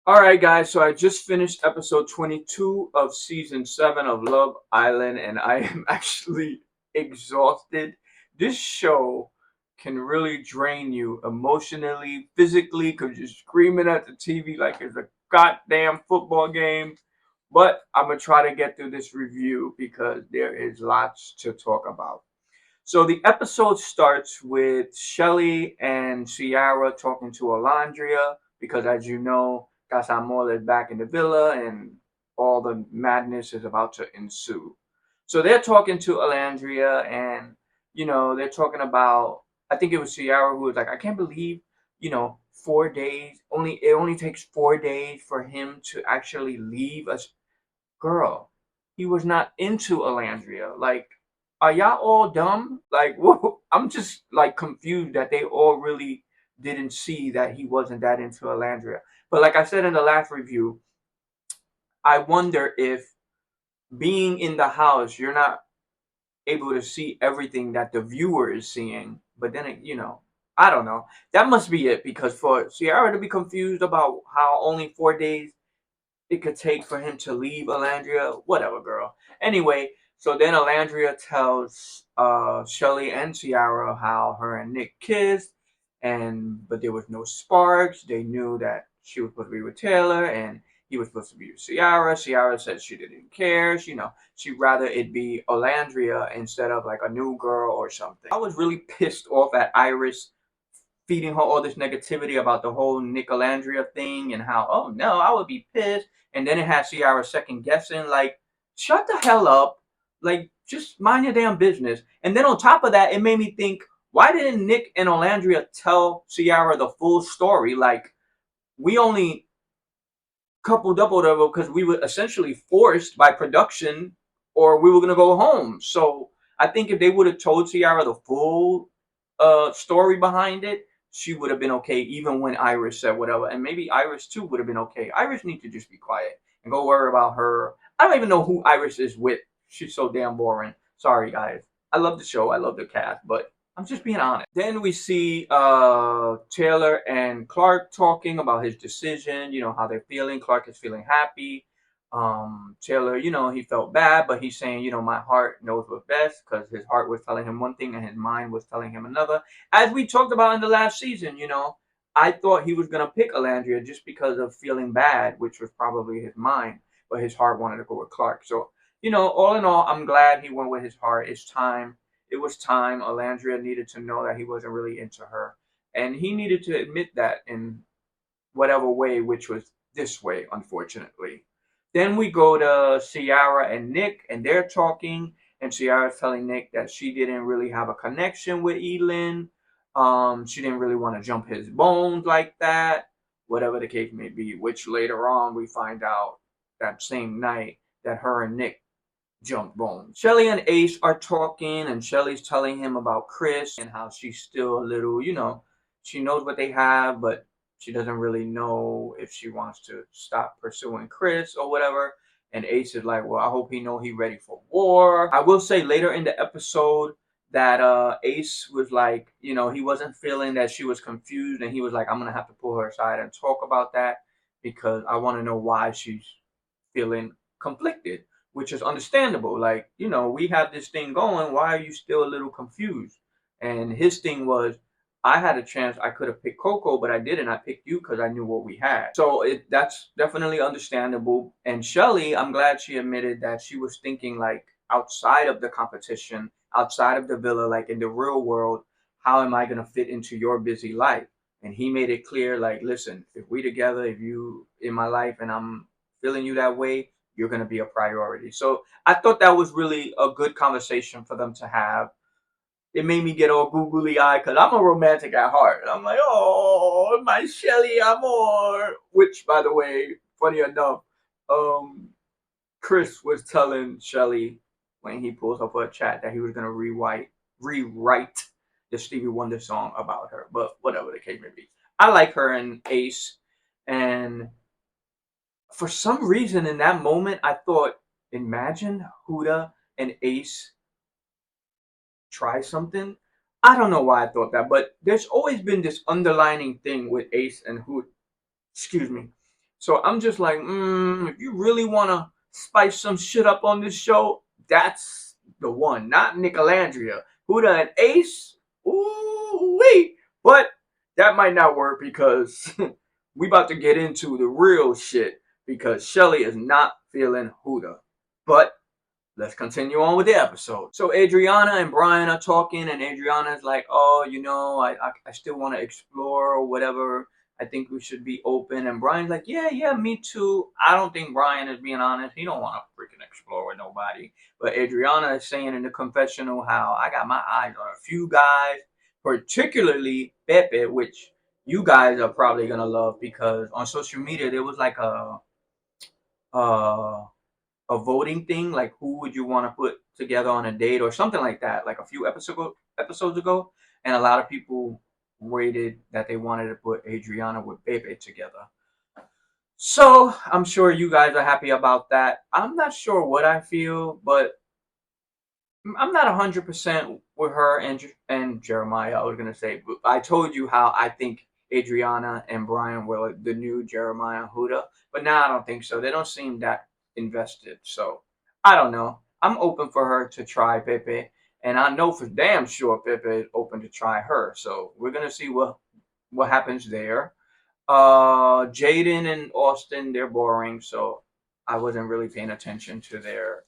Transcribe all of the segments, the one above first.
All right, guys. So I just finished episode 22 of season 7 of Love Island, and I am actually exhausted. This show can really drain you emotionally, physically, because you're screaming at the TV like it's a goddamn football game. But I'm going to try to get through this review because there is lots to talk about. So the episode starts with Chelley and Ciara talking to Alondria because, as you know, Casamol is back in the villa and all the madness is about to ensue. So they're talking to Alondria and, they're talking about, I think it was Ciara who was like, I can't believe, 4 days, it only takes 4 days for him to actually leave us. Girl, he was not into Alandria. Like, are y'all all dumb? Like, I'm just like confused that they all really didn't see that he wasn't that into Alandria. But like I said in the last review, I wonder if being in the house, you're not able to see everything that the viewer is seeing. But then, I don't know. That must be it because for Ciara to be confused about how only 4 days it could take for him to leave Alandria. Whatever, girl. Anyway, so then Alandria tells Chelley and Ciara how her and Nick kissed, but there was no sparks. They knew that she was supposed to be with Taylor, and he was supposed to be with Ciara. Ciara said she didn't care. She'd rather it be Alandria instead of like a new girl or something. I was really pissed off at Iris feeding her all this negativity about the whole Nicolandria thing and how, oh no, I would be pissed. And then it had Ciara second guessing, like, shut the hell up. Like, just mind your damn business. And then on top of that, it made me think, why didn't Nick and Olandria tell Ciara the full story? Like, we only couple doubled over because we were essentially forced by production or we were going to go home. So I think if they would have told Ciara the full story behind it, she would have been okay even when Iris said whatever. And maybe Iris too would have been okay. Iris needs to just be quiet and go worry about her. I don't even know who Iris is with. She's so damn boring. Sorry, guys. I love the show. I love the cast, but I'm just being honest. Then we see Taylor and Clark talking about his decision, how they're feeling. Clark is feeling happy. Taylor, he felt bad, but he's saying, my heart knows what's best because his heart was telling him one thing and his mind was telling him another. As we talked about in the last season, I thought he was going to pick Alandria just because of feeling bad, which was probably his mind, but his heart wanted to go with Clark. So, all in all, I'm glad he went with his heart. It's time. It was time. Alandria needed to know that he wasn't really into her. And he needed to admit that in whatever way, which was this way, unfortunately. Then we go to Ciara and Nick, and they're talking, and Ciara's telling Nick that she didn't really have a connection with Elin. She didn't really want to jump his bones like that, whatever the case may be, which later on we find out that same night that her and Nick jump bones. Chelley and Ace are talking, and Chelley's telling him about Chris and how she's still a little, she knows what they have, but she doesn't really know if she wants to stop pursuing Chris or whatever. And Ace is like, well, I hope he know he ready for war. I will say later in the episode that Ace was like, he wasn't feeling that she was confused, and he was like, I'm gonna have to pull her aside and talk about that because I want to know why she's feeling conflicted, which is understandable. Like, we have this thing going. Why are you still a little confused? And his thing was, I had a chance. I could have picked Coco, but I didn't. I picked you because I knew what we had. So that's definitely understandable. And Chelley, I'm glad she admitted that she was thinking like outside of the competition, outside of the villa, like in the real world. How am I going to fit into your busy life? And he made it clear, like, listen, if we together, if you in my life and I'm feeling you that way, you're going to be a priority. So I thought that was really a good conversation for them to have. It made me get all googly eyed because I'm a romantic at heart. I'm like, oh, my Chelley amor. Which, by the way, funny enough, um, Chris was telling Chelley when he pulls up a chat that he was going to rewrite the Stevie Wonder song about her. But whatever the case may be. I like her and Ace. And for some reason in that moment, I thought, imagine Huda and Ace try something. I don't know why I thought that, but there's always been this underlining thing with Ace and Huda. Excuse me. So I'm just like, if you really want to spice some shit up on this show, that's the one. Not Nicolandria. Huda and Ace, ooh wee. But that might not work because we about to get into the real shit because Chelley is not feeling Huda. But let's continue on with the episode. So Adriana and Brian are talking, and Adriana's like, "Oh, I still want to explore or whatever. I think we should be open." And Brian's like, "Yeah, me too." I don't think Brian is being honest. He don't want to freaking explore with nobody. But Adriana is saying in the confessional how I got my eyes on a few guys, particularly Pepe, which you guys are probably gonna love because on social media there was like uh a voting thing, like who would you want to put together on a date or something like that, like a few episodes ago, and a lot of people rated that they wanted to put Adriana with Bebe together. So I'm sure you guys are happy about that. I'm not sure what I feel, but I'm not 100% with her and Jeremiah. I was gonna say, but I told you how I think Adriana and Brian were like the new Jeremiah and Huda, but now I don't think so. They don't seem that invested. So I don't know. I'm open for her to try Pepe, and I know for damn sure Pepe is open to try her. So we're gonna see what happens there. Jaden and Austin, they're boring, so I wasn't really paying attention to their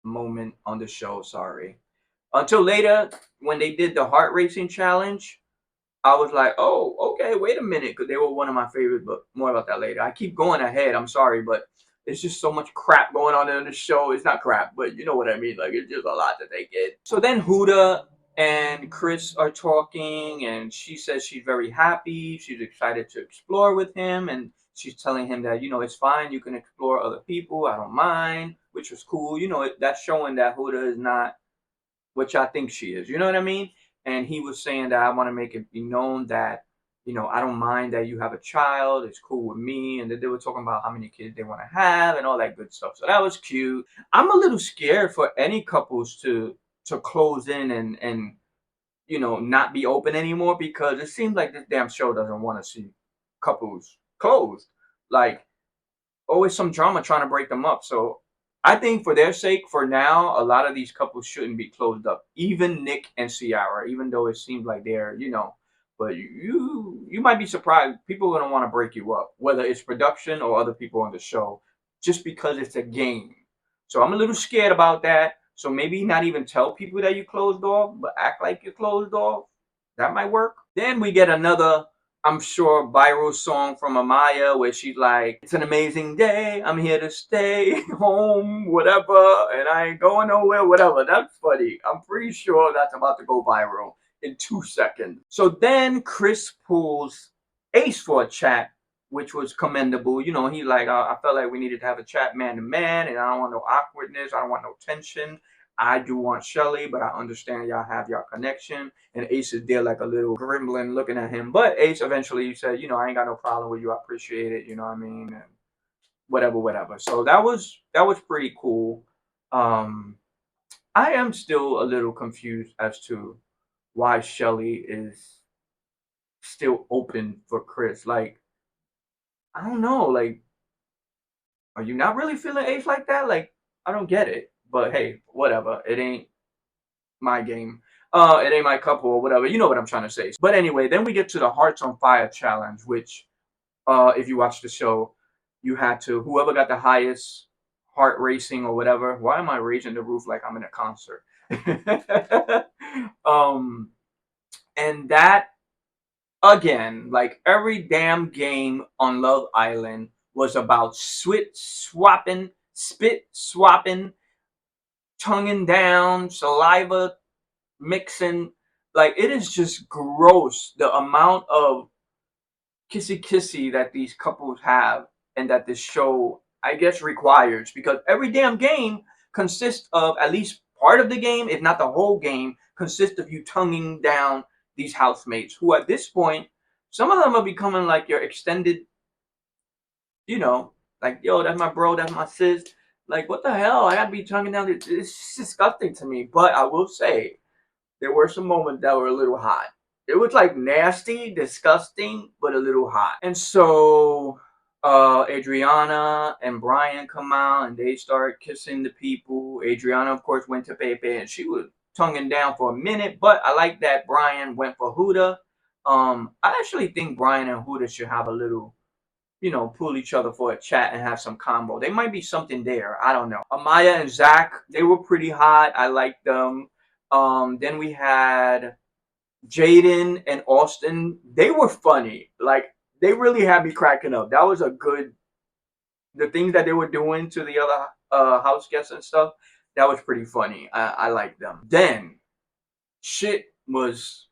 moment on the show. Sorry. Until later, when they did the heart racing challenge, I was like, oh, okay, wait a minute, because they were one of my favorites, but more about that later. I keep going ahead. I'm sorry, but it's just so much crap going on in the show. It's not crap, but you know what I mean. Like, it's just a lot that they get. So then Huda and Chris are talking, and she says she's very happy. She's excited to explore with him, and she's telling him that, it's fine. You can explore other people. I don't mind, which was cool. That's showing that Huda is not which I think she is. You know what I mean? And he was saying that I want to make it be known that, I don't mind that you have a child. It's cool with me. And then they were talking about how many kids they want to have and all that good stuff. So that was cute. I'm a little scared for any couples to close in and not be open anymore because it seems like this damn show doesn't want to see couples closed. Like always some drama trying to break them up. So I think for their sake, for now, a lot of these couples shouldn't be closed up. Even Nick and Ciara, even though it seems like they're. But you might be surprised. People are gonna want to break you up, whether it's production or other people on the show, just because it's a game. So I'm a little scared about that. So maybe not even tell people that you closed off, but act like you're closed off. That might work. Then we get another, I'm sure, viral song from Amaya where she's like, "It's an amazing day. I'm here to stay home, whatever, and I ain't going nowhere, whatever." That's funny. I'm pretty sure that's about to go viral in 2 seconds. So then Chris pulls Ace for a chat, which was commendable. He like, I felt like we needed to have a chat man to man, and I don't want no awkwardness. I don't want no tension. I do want Chelley, but I understand y'all have your connection. And Ace is there like a little gremlin looking at him. But Ace eventually said, I ain't got no problem with you. I appreciate it. You know what I mean? And whatever. So that was pretty cool. Um, I am still a little confused as to why Chelley is still open for Chris. Like, I don't know. Like, are you not really feeling Ace like that? Like, I don't get it. But hey, whatever. It ain't my game. It ain't my couple or whatever. You know what I'm trying to say. But anyway, then we get to the Hearts on Fire challenge, which, if you watch the show, you had to whoever got the highest heart racing or whatever. Why am I raising the roof like I'm in a concert? um, and that again, like every damn game on Love Island, was about spit swapping, tonguing down, saliva mixing. Like it is just gross the amount of kissy that these couples have and that this show I guess requires because every damn game consists of at least part of the game, if not the whole game, consists of you tonguing down these housemates who at this point some of them are becoming like your extended, you know, like yo, that's my bro, that's my sis. Like what the hell? I gotta be tonguing down. It's disgusting to me. But I will say there were some moments that were a little hot. It was like nasty, disgusting, but a little hot. And so Adriana and Brian come out and they start kissing the people. Adriana, of course, went to Pepe and she was tonguing down for a minute, but I like that Brian went for Huda. I actually think Brian and Huda should have a little, pull each other for a chat and have some combo. There might be something there. I don't know. Amaya and Zach, they were pretty hot. I liked them. Then we had Jaden and Austin. They were funny. Like, they really had me cracking up. That was a good, the things that they were doing to the other house guests and stuff. That was pretty funny. I liked them. Then shit was,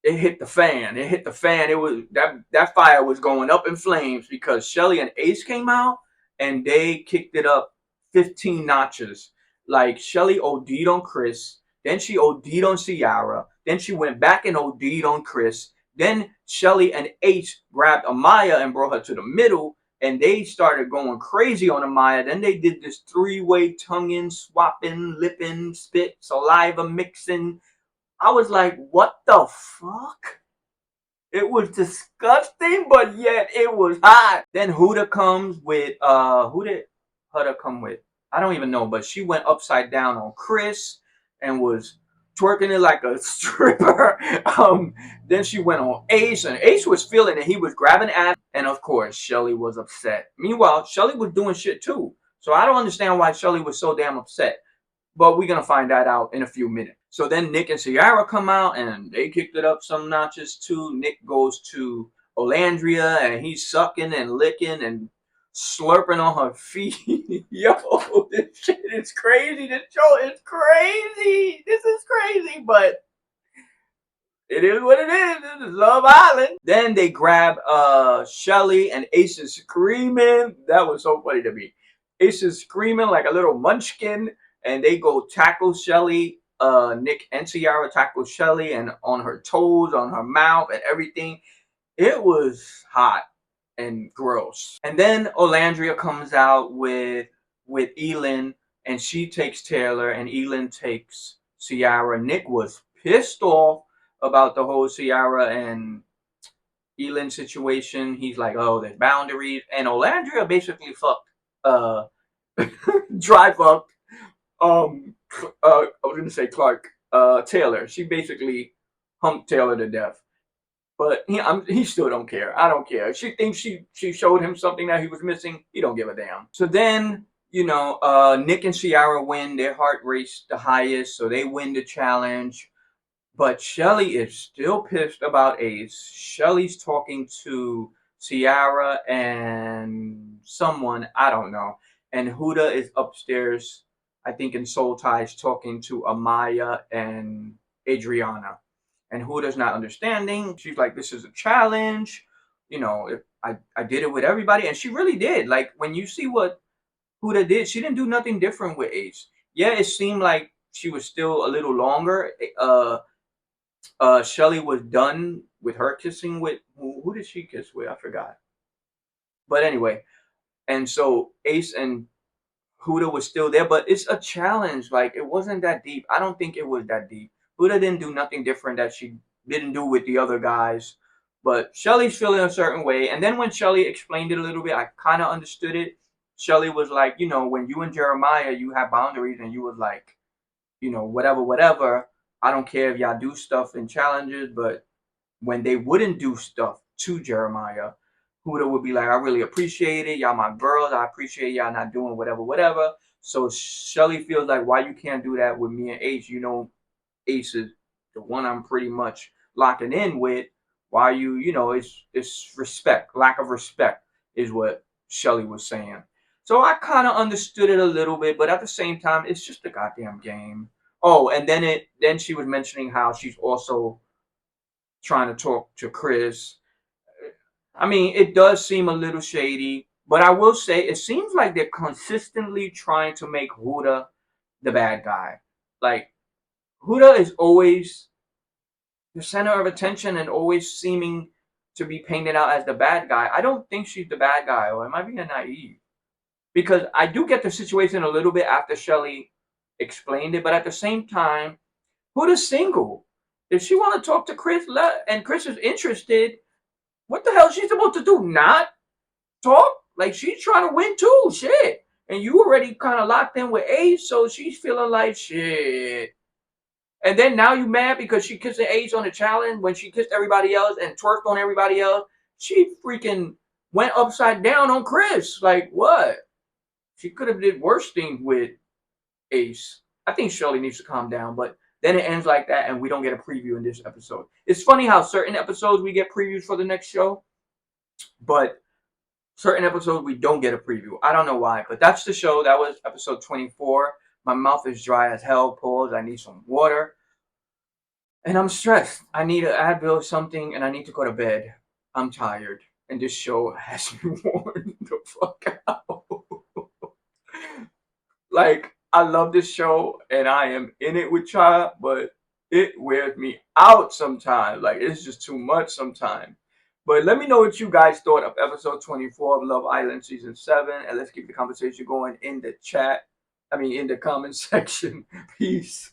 it hit the fan. It hit the fan. It was that fire was going up in flames because Chelley and Ace came out and they kicked it up 15 notches. Like, Chelley OD'd on Chris, then she OD'd on Ciara, then she went back and OD'd on Chris. Then Chelley and Ace grabbed Amaya and brought her to the middle, and they started going crazy on Amaya. Then they did this three-way tonguing, swapping, lipping, spit, saliva mixing. I was like, what the fuck? It was disgusting, but yet it was hot. Then Huda comes with, who did Huda come with? I don't even know, but she went upside down on Chris and was twerking it like a stripper. Then she went on Ace, and Ace was feeling it. He was grabbing ass, and of course, Chelley was upset. Meanwhile, Chelley was doing shit too. So I don't understand why Chelley was so damn upset. But we're gonna find that out in a few minutes. So then Nick and Ciara come out and they kicked it up some notches too. Nick goes to Olandria and he's sucking and licking and slurping on her feet. Yo, this shit is crazy. This show is crazy. This is crazy, but it is what it is. This is Love Island. Then they grab Chelley and Ace is screaming. That was so funny to me. Ace is screaming like a little munchkin. And they go tackle Chelley. Nick and Ciara tackle Chelley and on her toes, on her mouth, and everything. It was hot and gross. And then Olandria comes out with Elin, and she takes Taylor, and Elin takes Ciara. Nick was pissed off about the whole Ciara and Elin situation. He's like, oh, there's boundaries. And Olandria basically fucked, dry fucked. I was gonna say Clark, Taylor. She basically humped Taylor to death, but he still don't care. I don't care. She thinks she showed him something that he was missing. He don't give a damn. So then, Nick and Ciara win. Their heart race the highest, so they win the challenge. But Chelley is still pissed about Ace. Shelley's talking to Ciara and someone, I don't know. And Huda is upstairs, I think in Soul Ties, talking to Amaya and Adriana. And Huda's not understanding. She's like, this is a challenge. If I did it with everybody. And she really did. Like, when you see what Huda did, she didn't do nothing different with Ace. Yeah, it seemed like she was still a little longer. Chelley was done with her kissing with, who did she kiss with? I forgot. But anyway, and so Ace and Huda was still there, but it's a challenge. Like, it wasn't that deep. I don't think it was that deep. Huda didn't do nothing different that she didn't do with the other guys. But Chelley's feeling a certain way. And then when Chelley explained it a little bit, I kind of understood it. Chelley was like, when you and Jeremiah, you have boundaries, and you was like, whatever. I don't care if y'all do stuff in challenges, but when they wouldn't do stuff to Jeremiah, Huda would be like, I really appreciate it. Y'all my girls. I appreciate y'all not doing whatever. So Chelley feels like, why you can't do that with me and Ace? Ace is the one I'm pretty much locking in with. Why you, it's respect. Lack of respect is what Chelley was saying. So I kind of understood it a little bit, but at the same time, it's just a goddamn game. Oh, and then she was mentioning how she's also trying to talk to Chris. I mean, it does seem a little shady, but I will say it seems like they're consistently trying to make Huda the bad guy. Like, Huda is always the center of attention and always seeming to be painted out as the bad guy. I don't think she's the bad guy, or am I being naive? Because I do get the situation a little bit after Chelley explained it, but at the same time, Huda's single. If she want to talk to Chris and Chris is interested, what the hell is she supposed to do? Not talk? Like, she's trying to win too. Shit. And you already kind of locked in with Ace, so she's feeling like shit. And then now you mad because she kissed Ace on the challenge when she kissed everybody else and twerked on everybody else. She freaking went upside down on Chris. Like, what? She could have did worse things with Ace. I think Chelley needs to calm down, but then it ends like that and we don't get a preview in this episode. It's funny how certain episodes we get previews for the next show, but certain episodes we don't get a preview. I don't know why, but that's the show. That was episode 24. My mouth is dry as hell. Pause. I need some water. And I'm stressed. I need an Advil or something, and I need to go to bed. I'm tired. And this show has me worn the fuck out. Like, I love this show, and I am in it with y'all, but it wears me out sometimes. Like, it's just too much sometimes. But let me know what you guys thought of episode 24 of Love Island Season 7, and let's keep the conversation going in the chat. I mean, in the comment section. Peace.